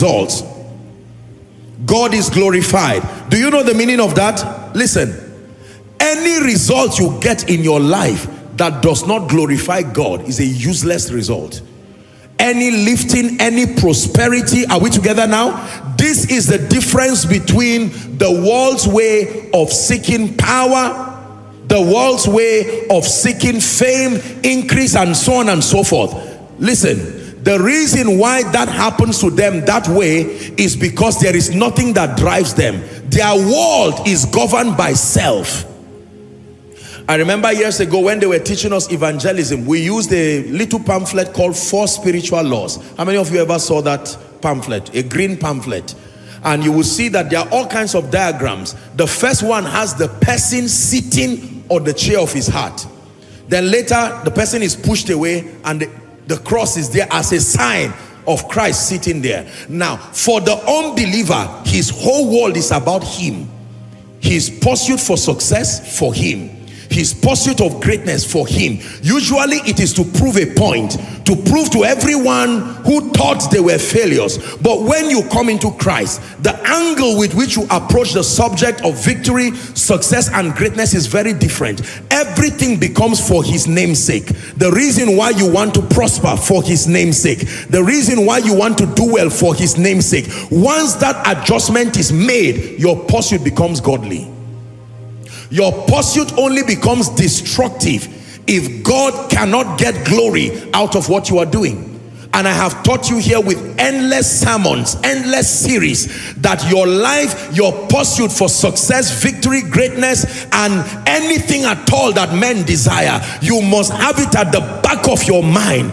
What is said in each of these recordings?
results, God is glorified. Do you know the meaning of that? Listen, any result you get in your life that does not glorify God is a useless result. Any lifting, any prosperity, are we together now? This is the difference between the world's way of seeking power, the world's way of seeking fame, increase, and so on and so forth. Listen, the reason why that happens to them that way is because there is nothing that drives them. Their world is governed by self. I remember years ago when they were teaching us evangelism, we used a little pamphlet called 4 Spiritual Laws. How many of you ever saw that pamphlet? A green pamphlet. And you will see that there are all kinds of diagrams. The first one has the person sitting on the chair of his heart. Then later, the person is pushed away and the cross is there as a sign of Christ sitting there. Now, for the unbeliever, his whole world is about him. His pursuit for success for him. His pursuit of greatness for him. Usually it is to prove a point, to prove to everyone who thought they were failures. But when you come into Christ, the angle with which you approach the subject of victory, success, and greatness is very different. Everything becomes for his name's sake. The reason why you want to prosper, for his name's sake. The reason why you want to do well, for his name's sake. Once that adjustment is made, your pursuit becomes godly. Your pursuit only becomes destructive if God cannot get glory out of what you are doing. And I have taught you here with endless sermons, endless series, that your life, your pursuit for success, victory, greatness, and anything at all that men desire, you must have it at the back of your mind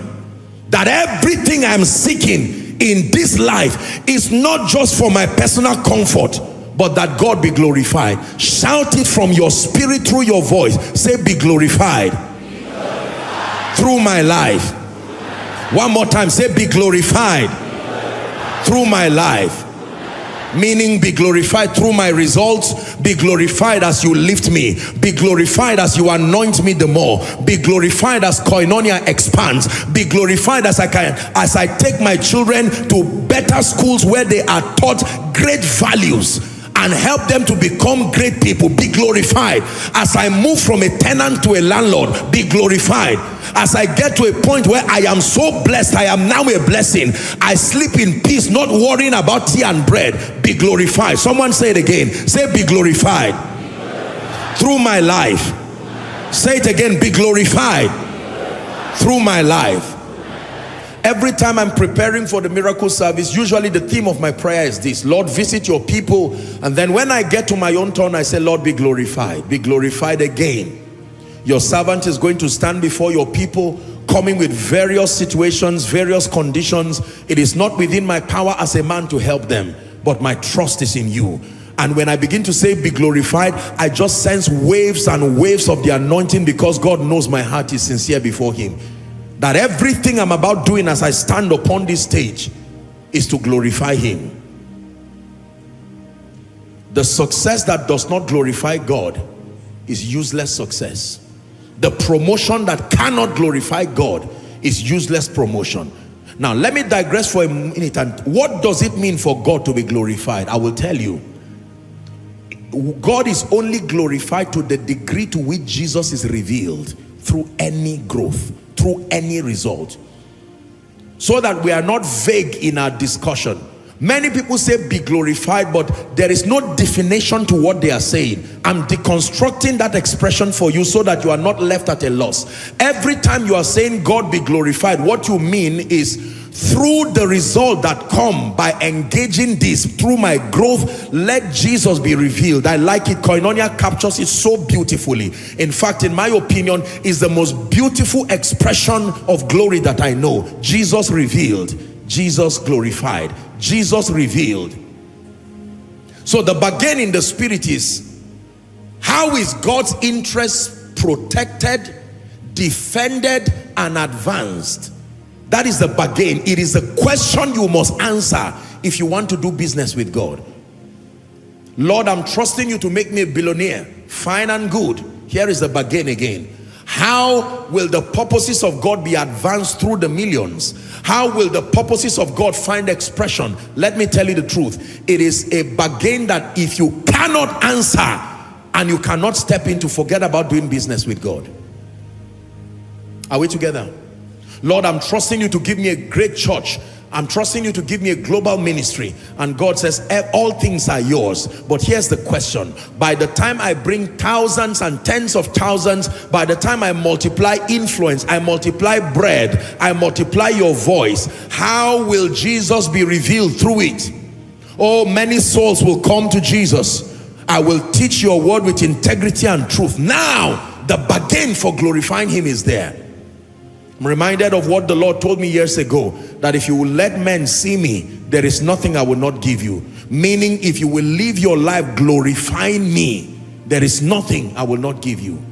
that everything I'm seeking in this life is not just for my personal comfort, but that God be glorified. Shout it from your spirit through your voice. Say, be glorified, through my life. One more time, say, be glorified, through my life. Meaning, be glorified through my results. Be glorified as you lift me. Be glorified as you anoint me the more. Be glorified as koinonia expands. Be glorified as I take my children to better schools where they are taught great values and help them to become great people. Be glorified as I move from a tenant to a landlord. Be glorified as I get to a point where I am so blessed, I am now a blessing. I sleep in peace, not worrying about tea and bread. Be glorified. Someone say it again. Say, be glorified, through my life. Say it again. Be glorified, through my life. Every time I'm preparing for the miracle service, usually the theme of my prayer is this: Lord, visit your people. And then when I get to my own turn, I say, Lord, be glorified. Be glorified again. Your servant is going to stand before your people, coming with various situations, various conditions. It is not within my power as a man to help them, but my trust is in you. And when I begin to say be glorified, I just sense waves and waves of the anointing, because God knows my heart is sincere before him. That everything I'm about doing as I stand upon this stage is to glorify him. The success that does not glorify God is useless success. The promotion that cannot glorify God is useless promotion. Now let me digress for a minute. And what does it mean for God to be glorified? I will tell you. God is only glorified to the degree to which Jesus is revealed through any growth, through any result, so that we are not vague in our discussion. Many people say be glorified, but there is no definition to what they are saying. I'm deconstructing that expression for you so that you are not left at a loss. Every time you are saying God be glorified, what you mean is through the result that come by engaging this, through my growth, let Jesus be revealed. I like it. Koinonia captures it so beautifully. In fact, in my opinion, is the most beautiful expression of glory that I know. Jesus revealed, Jesus glorified, Jesus revealed. So the bargain in the spirit is, how is God's interest protected, defended, and advanced? That is the bargain. It is a question you must answer if you want to do business with God. Lord, I'm trusting you to make me a billionaire. Fine and good. Here is the bargain again. How will the purposes of God be advanced through the millions? How will the purposes of God find expression? Let me tell you the truth. It is a bargain that if you cannot answer and you cannot step into, forget about doing business with God. Are we together? Lord, I'm trusting you to give me a great church. I'm trusting you to give me a global ministry. And God says, all things are yours. But here's the question. By the time I bring thousands and tens of thousands, by the time I multiply influence, I multiply bread, I multiply your voice, how will Jesus be revealed through it? Oh, many souls will come to Jesus. I will teach your word with integrity and truth. Now, the bargain for glorifying him is there. I'm reminded of what the Lord told me years ago, that if you will let men see me, there is nothing I will not give you. Meaning, if you will live your life glorifying me, there is nothing I will not give you.